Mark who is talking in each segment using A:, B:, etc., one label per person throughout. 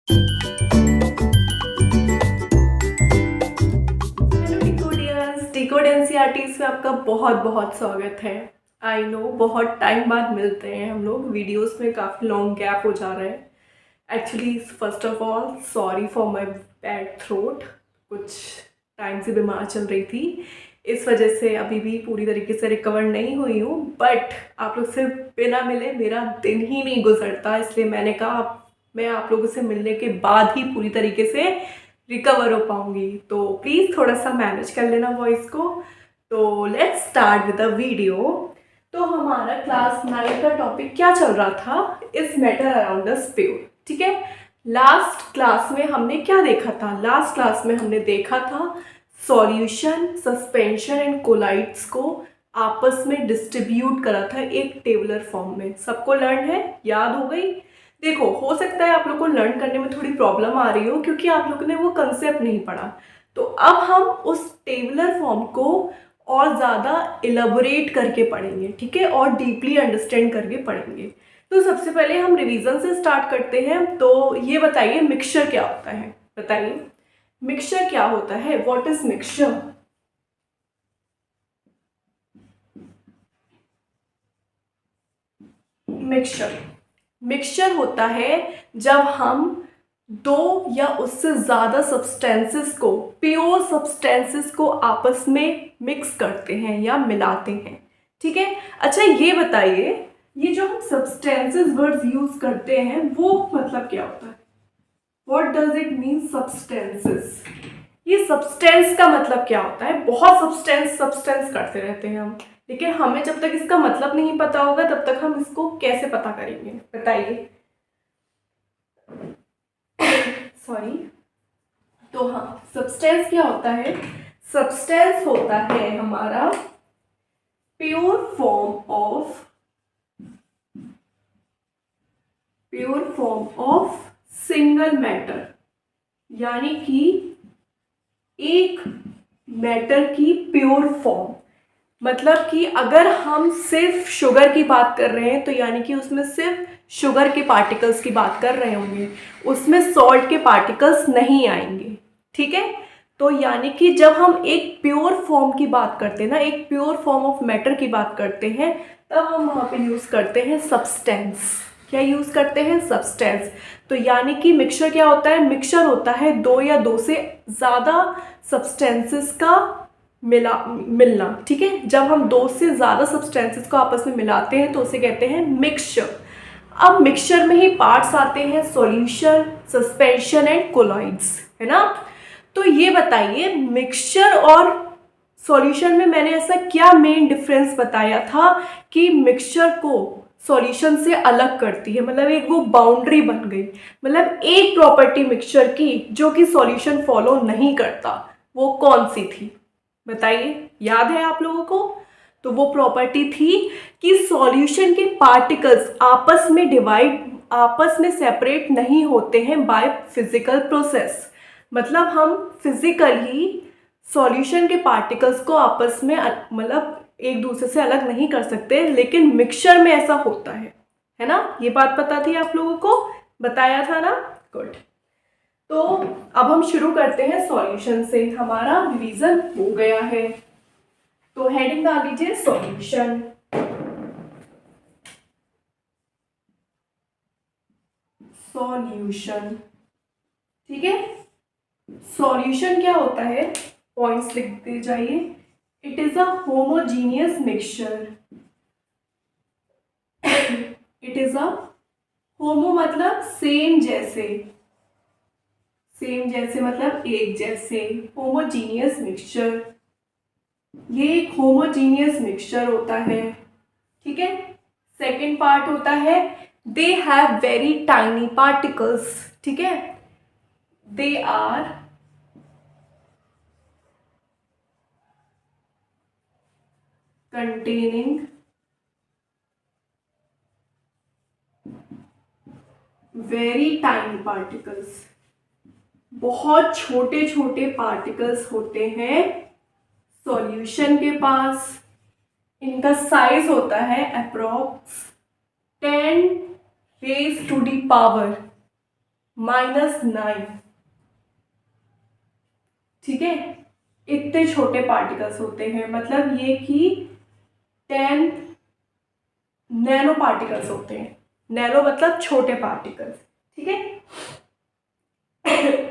A: Hello डिकोडियंस, decode NCERTs में आपका बहुत बहुत स्वागत है। आई नो बहुत टाइम बाद मिलते हैं हम लोग, वीडियोस में काफ़ी लॉन्ग गैप हो जा रहा है। Actually first of all sorry for my bad throat, कुछ टाइम से बीमार चल रही थी, इस वजह से अभी भी पूरी तरीके से रिकवर नहीं हुई हूँ। बट आप लोग से बिना मिले मेरा दिन ही नहीं गुजरता, इसलिए मैंने कहा मैं आप लोगों से मिलने के बाद ही पूरी तरीके से रिकवर हो पाऊंगी। तो प्लीज़ थोड़ा सा मैनेज कर लेना वॉइस को। तो let's start with the video. तो हमारा क्लास 9 का टॉपिक क्या चल रहा था? Is matter around us pure. ठीक है, लास्ट क्लास में हमने क्या देखा था? लास्ट क्लास में हमने देखा था सॉल्यूशन, सस्पेंशन एंड कोलाइड्स को आपस में डिस्ट्रीब्यूट करा था एक टेबलर फॉर्म में। सबको लर्न है, याद हो गई? देखो, हो सकता है आप लोग को लर्न करने में थोड़ी प्रॉब्लम आ रही हो क्योंकि आप लोगों ने वो कंसेप्ट नहीं पढ़ा। तो अब हम उस टेबलर फॉर्म को और ज़्यादा इलेबोरेट करके पढ़ेंगे, ठीक है, और डीपली अंडरस्टैंड करके पढ़ेंगे। तो सबसे पहले हम रिवीजन से स्टार्ट करते हैं। तो ये बताइए मिक्सचर क्या होता है? बताइए मिक्सचर क्या होता है? What is mixture? Mixture mixture होता है जब हम दो या उससे ज़्यादा सब्सटेंसेस को, प्योर सब्सटेंसेस को आपस में मिक्स करते हैं या मिलाते हैं। ठीक है, अच्छा ये बताइए, ये जो हम सब्सटेंसेस वर्ड्स यूज करते हैं वो मतलब क्या होता है? What does it mean substances? ये सब्सटेंस का मतलब क्या होता है? बहुत सब्सटेंस सब्सटेंस करते रहते हैं हम, लेकिन हमें जब तक इसका मतलब नहीं पता होगा तब तक हम इसको कैसे पता करेंगे? बताइए। सॉरी। तो हाँ, सब्सटेंस क्या होता है? सब्सटेंस होता है हमारा pure form of single matter, यानी कि एक मैटर की प्योर फॉर्म। मतलब कि अगर हम सिर्फ शुगर की बात कर रहे हैं तो यानी कि उसमें सिर्फ शुगर के पार्टिकल्स की बात कर रहे होंगे, उसमें सॉल्ट के पार्टिकल्स नहीं आएंगे। ठीक है, तो यानी कि जब हम एक प्योर फॉर्म की बात करते हैं ना, एक प्योर फॉर्म ऑफ मैटर की बात करते हैं, तब हम वहाँ पे यूज़ करते हैं सब्सटेंस। क्या यूज़ करते हैं? सब्सटेंस। तो यानी कि मिक्सचर क्या होता है? मिक्सचर होता है दो या दो से ज़्यादा सब्सटेंसेस का मिलना। ठीक है, जब हम दो से ज़्यादा सब्सटेंसेस को आपस में मिलाते हैं तो उसे कहते हैं मिक्सचर। अब मिक्सचर में ही पार्ट्स आते हैं सॉल्यूशन, सस्पेंशन एंड कोलॉइड्स, है ना? तो ये बताइए मिक्सचर और सॉल्यूशन में मैंने ऐसा क्या मेन डिफरेंस बताया था कि मिक्सचर को सॉल्यूशन से अलग करती है? मतलब एक वो बाउंड्री बन गई, मतलब एक प्रॉपर्टी मिक्सचर की जो कि सॉल्यूशन फॉलो नहीं करता, वो कौन सी थी? बताइए, याद है आप लोगों को? तो वो प्रॉपर्टी थी कि सॉल्यूशन के पार्टिकल्स आपस में सेपरेट नहीं होते हैं बाय फिजिकल प्रोसेस। मतलब हम फिजिकल ही सॉल्यूशन के पार्टिकल्स को आपस में मतलब एक दूसरे से अलग नहीं कर सकते, लेकिन मिक्सचर में ऐसा होता है ना? ये बात पता थी आप लोगों को? बताया था ना? गुड। तो अब हम शुरू करते हैं सॉल्यूशन से, हमारा रिवीजन हो गया है। तो हेडिंग डाल लीजिए सॉल्यूशन। सॉल्यूशन, ठीक है। सॉल्यूशन क्या होता है? पॉइंट्स लिखते जाइए। It is a homogeneous mixture. It is a homo मतलब सेम जैसे, सेम जैसे मतलब एक जैसे, होमोजीनियस मिक्सचर। ये एक होमोजीनियस मिक्सचर होता है, ठीक है। सेकेंड पार्ट होता है they have very tiny particles, ठीक है। They are containing very tiny particles. बहुत छोटे छोटे पार्टिकल्स होते हैं सॉल्यूशन के पास। इनका साइज होता है approx 10 raise to the power -9, ठीक है। इतने छोटे पार्टिकल्स होते हैं, मतलब ये कि 10 नैनो पार्टिकल्स होते हैं। नैनो मतलब छोटे पार्टिकल्स, ठीक है।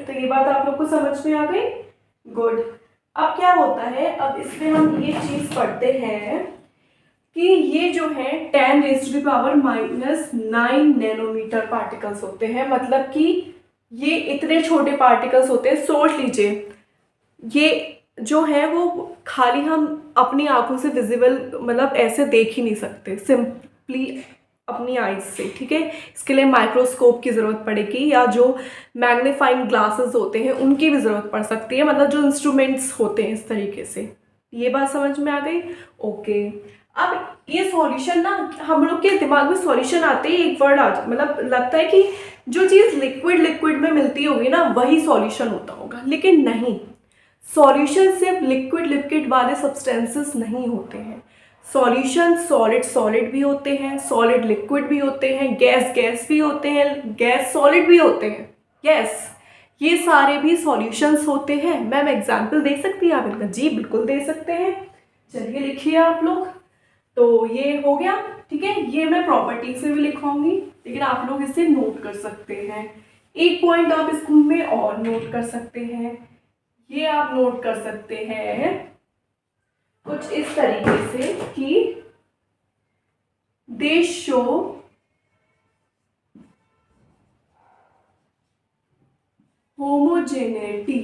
A: तो ये बात आप लोग को समझ में आ गई, गुड। अब क्या होता है, अब इसमें हम ये चीज पढ़ते हैं कि ये जो है 10⁻⁻⁹ नैनोमीटर पार्टिकल्स होते हैं, मतलब कि ये इतने छोटे पार्टिकल्स होते हैं। सोच लीजिए, ये जो है वो खाली हम अपनी आंखों से विजिबल मतलब ऐसे देख ही नहीं सकते सिंपली अपनी आईज से, ठीक है। इसके लिए माइक्रोस्कोप की ज़रूरत पड़ेगी, या जो मैग्नीफाइंग ग्लासेस होते हैं उनकी भी ज़रूरत पड़ सकती है, मतलब जो इंस्ट्रूमेंट्स होते हैं इस तरीके से। ये बात समझ में आ गई, ओके। अब ये सॉल्यूशन ना, हम लोग के दिमाग में सॉल्यूशन आते ही एक वर्ड मतलब लगता है कि जो चीज़ लिक्विड लिक्विड में मिलती होगी ना वही सॉल्यूशन होता होगा, लेकिन नहीं। सॉल्यूशन सिर्फ लिक्विड लिक्विड वाले सब्सटेंसेस नहीं होते हैं। सॉल्यूशन सॉलिड सॉलिड भी होते हैं, सॉलिड लिक्विड भी होते हैं, गैस गैस भी होते हैं, गैस सॉलिड भी होते हैं। यस, ये सारे भी सॉल्यूशंस होते हैं। मैम एग्जाम्पल दे सकती है आप इनका? जी बिल्कुल दे सकते हैं। चलिए लिखिए आप लोग। तो ये हो गया, ठीक है। ये मैं प्रॉपर्टी से भी लिखवाऊंगी, लेकिन आप लोग इसे नोट कर सकते हैं। एक पॉइंट आप स्कूल में और नोट कर सकते हैं, ये आप नोट कर सकते हैं कुछ इस तरीके से कि दे show homogeneity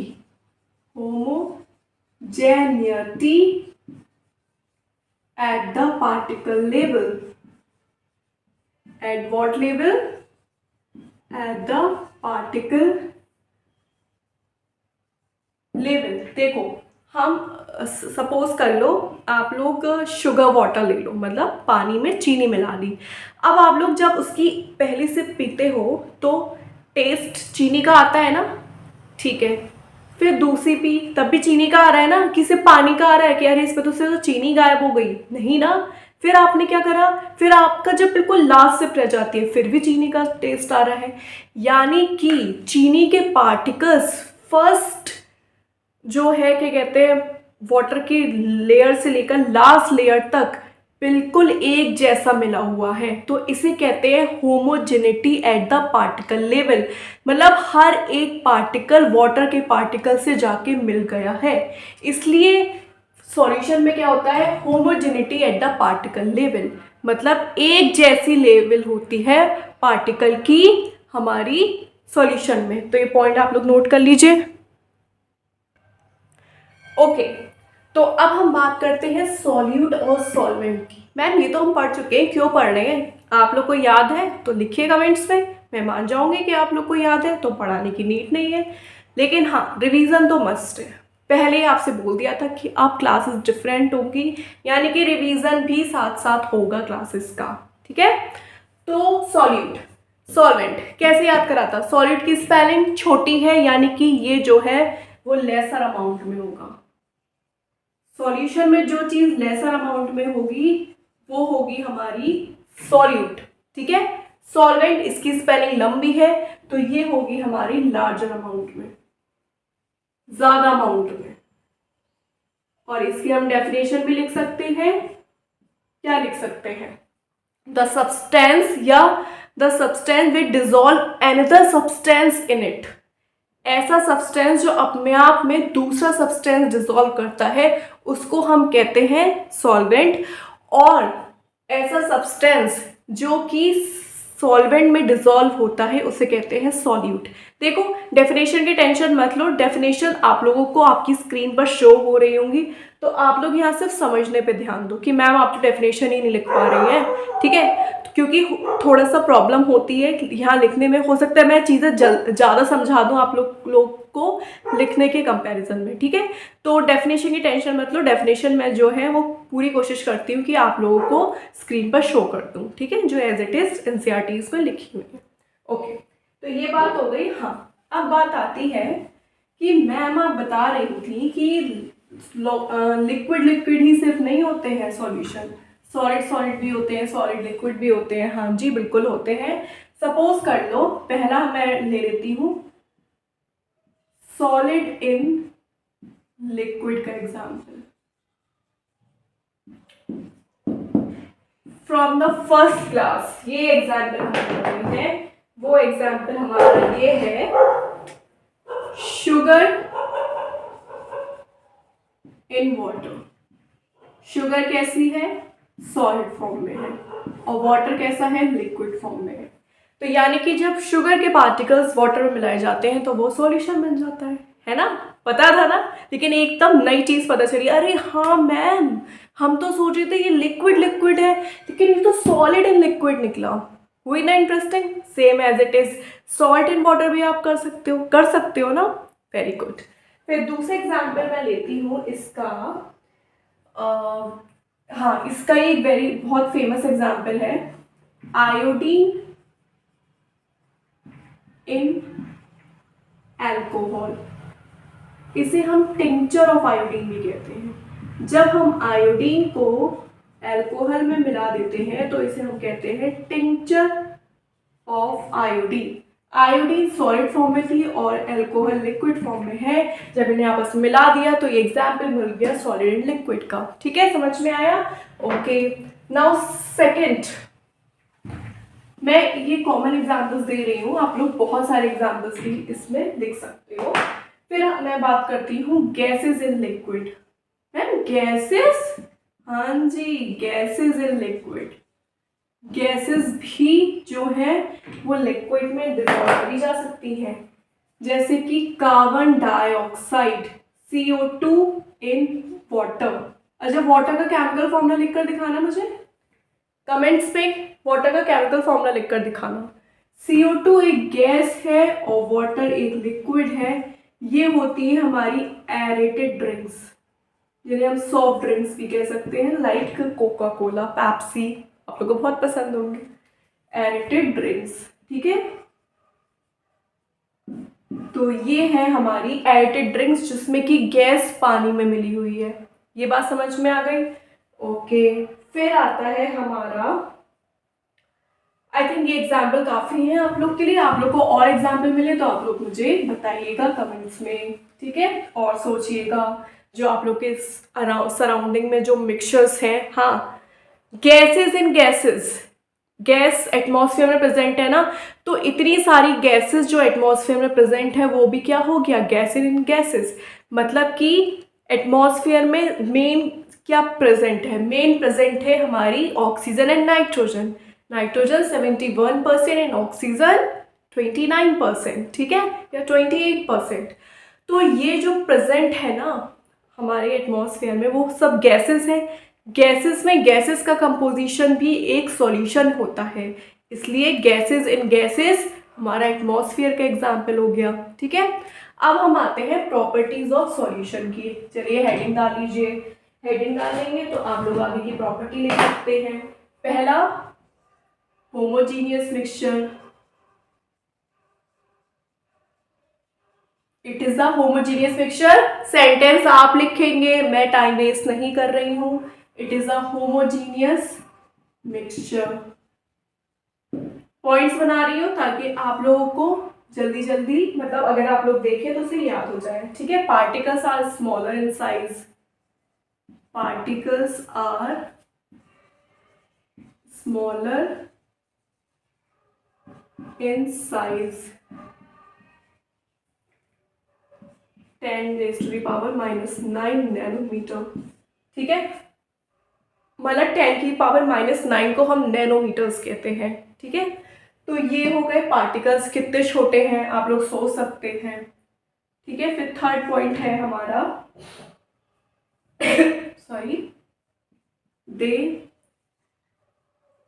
A: at the particle level. At what level? At the particle level. देखो, हम सपोज कर लो आप लोग शुगर वाटर ले लो, मतलब पानी में चीनी मिला ली। अब आप लोग जब उसकी पहले से पीते हो तो टेस्ट चीनी का आता है ना, ठीक है। फिर दूसरी पी, तब भी चीनी का आ रहा है ना, कि सिर्फ पानी का आ रहा है कि अरे इसमें तो चीनी गायब हो गई, नहीं ना। फिर आपने क्या करा, फिर आपका जब बिल्कुल लास्ट सिप रह जाती है फिर भी चीनी का टेस्ट आ रहा है। यानी कि चीनी के पार्टिकल्स फर्स्ट जो है क्या कहते हैं वाटर की लेयर से लेकर लास्ट लेयर तक बिल्कुल एक जैसा मिला हुआ है, तो इसे कहते हैं homogeneity at the particle level. मतलब हर एक पार्टिकल वाटर के पार्टिकल से जाके मिल गया है, इसलिए सॉल्यूशन में क्या होता है, homogeneity at the particle level, मतलब एक जैसी लेवल होती है पार्टिकल की हमारी सॉल्यूशन में। तो ये पॉइंट आप लोग नोट कर लीजिए, ओके। तो अब हम बात करते हैं सॉल्यूट और सॉल्वेंट की। मैम ये तो हम पढ़ चुके हैं, क्यों पढ़ रहे हैं? आप लोग को याद है तो लिखिए कमेंट्स में, मैं मान जाऊंगी कि आप लोग को याद है, तो पढ़ाने की नीड नहीं है। लेकिन हाँ, रिवीजन तो मस्ट है। पहले ही आपसे बोल दिया था कि आप क्लासेस डिफरेंट होंगी, यानी कि रिवीजन भी साथ साथ होगा क्लासेस का, ठीक है। तो सॉल्यूट सॉल्वेंट कैसे याद करा था? सॉल्यूट की स्पेलिंग छोटी है, यानी कि ये जो है वो लेसर अमाउंट में होगा। सॉल्यूशन में जो चीज लेसर अमाउंट में होगी वो होगी हमारी सॉल्यूट, ठीक है। सॉल्वेंट इसकी स्पेलिंग लंबी है, तो ये होगी हमारी लार्जर अमाउंट में, ज्यादा अमाउंट में। और इसकी हम डेफिनेशन भी लिख सकते हैं, क्या लिख सकते हैं? द सब्सटेंस या the substance which dissolve another substance in it. ऐसा सब्सटेंस जो अपने आप में दूसरा सब्सटेंस डिसॉल्व करता है उसको हम कहते हैं सॉल्वेंट, और ऐसा सब्सटेंस जो कि सॉल्वेंट में डिसॉल्व होता है उसे कहते हैं सॉल्यूट। देखो, डेफिनेशन की टेंशन मत लो, डेफिनेशन आप लोगों को आपकी स्क्रीन पर शो हो रही होंगी, तो आप लोग यहाँ सिर्फ समझने पे ध्यान दो कि मैम आप तो डेफिनेशन ही नहीं लिख पा रही हैं, ठीक है। क्योंकि थोड़ा सा प्रॉब्लम होती है यहाँ लिखने में, हो सकता है मैं चीज़ें ज़्यादा समझा दूँ आप लोग को लिखने के कंपैरिजन में, ठीक है। तो डेफिनेशन की टेंशन मत लो, डेफिनेशन मैं जो है वो पूरी कोशिश करती हूँ कि आप लोगों को स्क्रीन पर शो कर दूँ, ठीक है, जो एज इट इज़ NCERTs में लिखी हुई है, ओके। तो ये बात हो गई। हाँ, अब बात आती है कि मैम आप बता रही थी कि लिक्विड लिक्विड ही सिर्फ नहीं होते हैं सॉल्यूशन, सॉलिड सॉलिड भी होते हैं, सॉलिड लिक्विड भी होते हैं। हाँ जी बिल्कुल होते हैं। सपोज कर लो, पहला मैं ले लेती हूँ सॉलिड इन लिक्विड का example. From the first class ये एग्जाम्पल हमारा है, वो एग्जाम्पल हमारा ये है शुगर इन वाटर। शुगर कैसी है, सॉलिड फॉर्म में है, और वाटर कैसा है, लिक्विड फॉर्म में है। तो यानी कि जब शुगर के पार्टिकल्स वाटर में मिलाए जाते हैं तो वो सॉल्यूशन बन जाता है ना। पता था ना, लेकिन एकदम नई चीज़ पता चली, अरे हाँ मैम, हम तो सोच रहे थे ये लिक्विड लिक्विड है, लेकिन ये तो सॉलिड इन लिक्विड निकला। हुई ना interesting. Same as it is salt in water भी आप कर सकते हो ना। Very good. फिर दूसरे एग्जाम्पल मैं लेती हूँ इसका। हाँ, इसका एक बहुत फेमस एग्जाम्पल है आयोडीन इन एल्कोहल। इसे हम टिंचर ऑफ आयोडीन भी कहते हैं। जब हम आयोडीन को एल्कोहल में मिला देते हैं तो इसे हम कहते हैं tincture of iodine. Iodine solid form में थी और एल्कोहल लिक्विड फॉर्म में है। जब इन्हें आपस में मिला दिया तो ये एग्जाम्पल मिल गया सॉलिड एंड लिक्विड का। ठीक है, समझ में आया। ओके, नाउ सेकेंड, मैं ये कॉमन एग्जाम्पल्स दे रही हूँ, आप लोग बहुत सारे एग्जाम्पल्स भी इसमें लिख सकते हो। फिर मैं बात करती हूँ gases in liquid. Ma'am gases, हाँ जी, गैसेस इन लिक्विड। गैसेस भी जो है वो लिक्विड में डिसॉल्व करी जा सकती हैं, जैसे कि carbon dioxide CO2 in water. अच्छा, वाटर का केमिकल फॉर्मूला लिखकर दिखाना मुझे कमेंट्स पे, वाटर का केमिकल फॉर्मूला लिखकर दिखाना। CO2 एक गैस है और वाटर एक लिक्विड है। ये होती है हमारी एरेटेड ड्रिंक्स, जिन्हें हम सॉफ्ट ड्रिंक्स भी कह सकते हैं, लाइक कोका कोला, पेप्सी, आप लोगों को बहुत पसंद होंगे एरेटेड ड्रिंक्स। ठीक है, तो ये है हमारी एरेटेड ड्रिंक्स जिसमें कि गैस पानी में मिली हुई है। ये बात समझ में आ गई। ओके, फिर आता है हमारा, आई थिंक ये एग्जाम्पल काफ़ी हैं आप लोग के लिए। आप लोग को और एग्जाम्पल मिले तो आप लोग मुझे बताइएगा कमेंट्स में। ठीक है, और सोचिएगा जो आप लोग के सराउंडिंग में जो मिक्सचर्स हैं। हाँ, gases in gases, gas atmosphere में प्रेजेंट है ना, तो इतनी सारी गैसेस जो एटमॉस्फेयर में प्रेजेंट है वो भी क्या हो गया, गैसेस इन गैसेस। मतलब कि एटमॉस्फेयर में मेन क्या प्रेजेंट है, मेन प्रेजेंट है हमारी oxygen and nitrogen. Nitrogen 71% and oxygen 29%, ठीक है, या 28%। तो ये जो प्रेजेंट है ना हमारे एटमॉस्फेयर में वो सब गैसेस हैं। गैसेस में गैसेस का कंपोजिशन भी एक सॉल्यूशन होता है, इसलिए गैसेस इन गैसेस हमारा एटमॉस्फेयर का एग्जाम्पल हो गया। ठीक है, अब हम आते हैं प्रॉपर्टीज ऑफ सॉल्यूशन की। चलिए हेडिंग डाल लीजिए। हेडिंग डालेंगे तो आप लोग आगे की प्रॉपर्टी ले सकते हैं। पहला, homogeneous mixture. It is a homogeneous mixture. Sentence आप लिखेंगे, मैं टाइम वेस्ट नहीं कर रही हूं। It is a homogeneous mixture. Points बना रही हूँ ताकि आप लोगों को जल्दी जल्दी, मतलब अगर आप लोग देखें तो उसे याद हो जाए। ठीक है, particles are smaller in size. Particles are smaller in size 10⁻⁻⁹ nanometre. ठीक है, मतलब 10⁻⁹ को हम नैनोमीटर्स कहते हैं। ठीक है, तो ये हो गए पार्टिकल्स कितने छोटे हैं आप लोग सोच सकते हैं। ठीक है, फिर थर्ड पॉइंट है हमारा sorry, they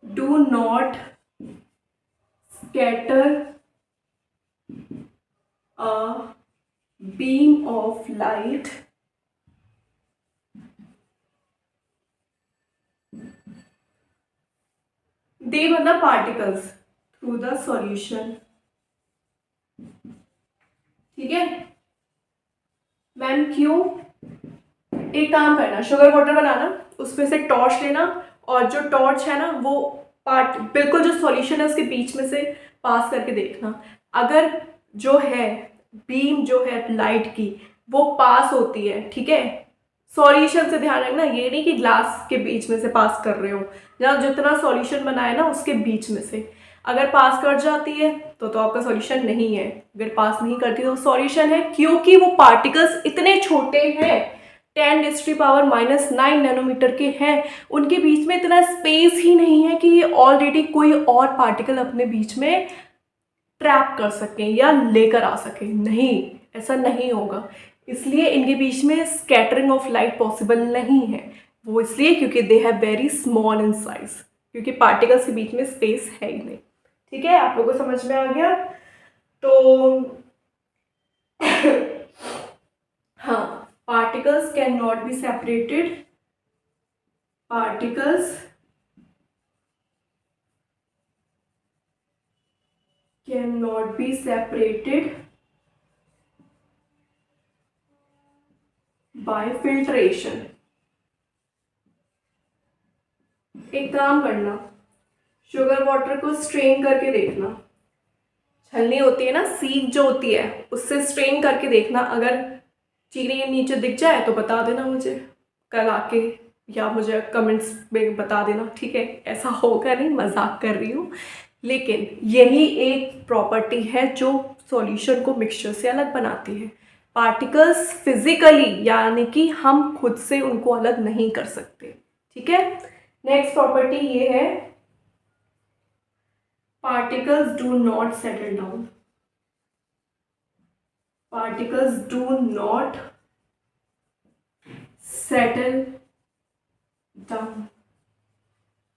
A: do not scatter a beam of light दे मतलब पार्टिकल्स थ्रू द सॉल्यूशन। ठीक है मैम, क्यों? एक काम करना, शुगर वाटर बनाना, उसमें से टॉर्च लेना और जो टॉर्च है ना वो पार्ट बिल्कुल जो सॉल्यूशन है उसके बीच में से पास करके देखना। अगर जो है बीम जो है लाइट की वो पास होती है, ठीक है, सॉल्यूशन से ध्यान रखना, ये नहीं कि ग्लास के बीच में से पास कर रहे हो, या जितना सॉल्यूशन बनाए ना उसके बीच में से अगर पास कर जाती है तो आपका सॉल्यूशन नहीं है। अगर पास नहीं करती तो सॉल्यूशन है, क्योंकि वो पार्टिकल्स इतने छोटे हैं, 10⁻⁻⁹ नैनोमीटर के हैं, उनके बीच में इतना स्पेस ही नहीं है कि ये ऑलरेडी कोई और पार्टिकल अपने बीच में ट्रैप कर सकें या लेकर आ सकें। नहीं, ऐसा नहीं होगा। इसलिए इनके बीच में स्कैटरिंग ऑफ लाइट पॉसिबल नहीं है। वो इसलिए क्योंकि दे have very small in size, क्योंकि पार्टिकल्स के बीच में स्पेस है ही नहीं। ठीक है, आप लोगों को समझ में आ गया? तो हाँ, particles can not be separated, particles can not be separated by filtration. एक काम करना, शुगर वाटर को स्ट्रेन करके देखना, छलनी होती है ना, सीप जो होती है, उससे स्ट्रेन करके देखना। अगर चीनी के नीचे दिख जाए तो बता देना मुझे कल आके, या मुझे कमेंट्स में बता देना, ठीक है? ऐसा होगा नहीं, मजाक कर रही हूँ। लेकिन यही एक प्रॉपर्टी है जो सॉल्यूशन को मिक्सचर से अलग बनाती है। पार्टिकल्स फिजिकली, यानी कि हम खुद से उनको अलग नहीं कर सकते। ठीक है, नेक्स्ट प्रॉपर्टी ये है, particles do not settle down. Particles do not settle down.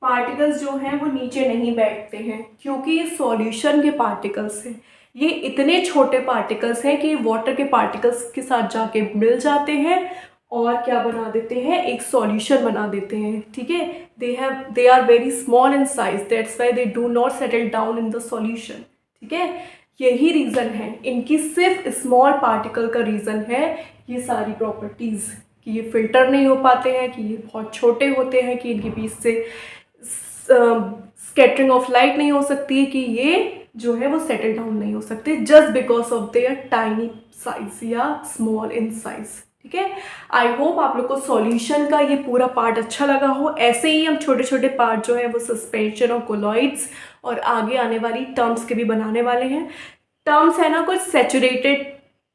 A: Particles जो हैं वो नीचे नहीं बैठते हैं, क्योंकि ये सॉल्यूशन के पार्टिकल्स हैं। ये इतने छोटे पार्टिकल्स हैं कि वाटर के पार्टिकल्स के साथ जाके मिल जाते हैं और क्या बना देते हैं, एक सॉल्यूशन बना देते हैं। ठीक है, they are very small in size, that's why they do not settle down in the solution. ठीक है, यही रीज़न है, इनकी सिर्फ स्मॉल पार्टिकल का रीज़न है ये सारी प्रॉपर्टीज़, कि ये फिल्टर नहीं हो पाते हैं, कि ये बहुत छोटे होते हैं, कि इनके बीच से स्कैटरिंग ऑफ लाइट नहीं हो सकती है, कि ये जो है वो सेटल डाउन नहीं हो सकते, just because of their tiny size या स्मॉल इन साइज। ठीक है, आई होप आप लोग को सॉल्यूशन का ये पूरा पार्ट अच्छा लगा हो। ऐसे ही हम छोटे छोटे पार्ट जो है वो सस्पेंशन और कोलॉइड्स और आगे आने वाली टर्म्स के भी बनाने वाले हैं। टर्म्स है ना कुछ सैचुरेटेड,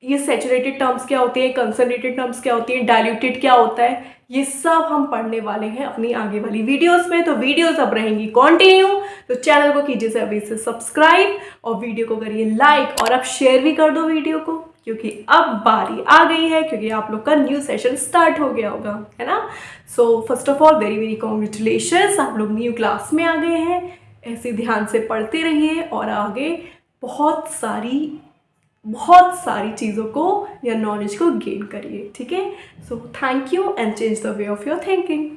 A: ये सैचुरेटेड टर्म्स क्या होती है, कंसनट्रेटेड टर्म्स क्या होती है, डाइल्यूटेड क्या होता है, ये सब हम पढ़ने वाले हैं अपनी आगे वाली वीडियोस में। तो वीडियोस अब रहेंगी कंटिन्यू, तो चैनल को कीजिए अभी से सब्सक्राइब और वीडियो को करिए लाइक, और अब शेयर भी कर दो वीडियो को, क्योंकि अब बारी आ गई है, क्योंकि आप लोग का न्यू सेशन स्टार्ट हो गया होगा, है ना। So first of all very very congratulations, आप लोग न्यू क्लास में आ गए हैं। ऐसे ध्यान से पढ़ते रहिए और आगे बहुत सारी चीज़ों को या नॉलेज को गेन करिए। ठीक है, so thank you and change the way of your thinking.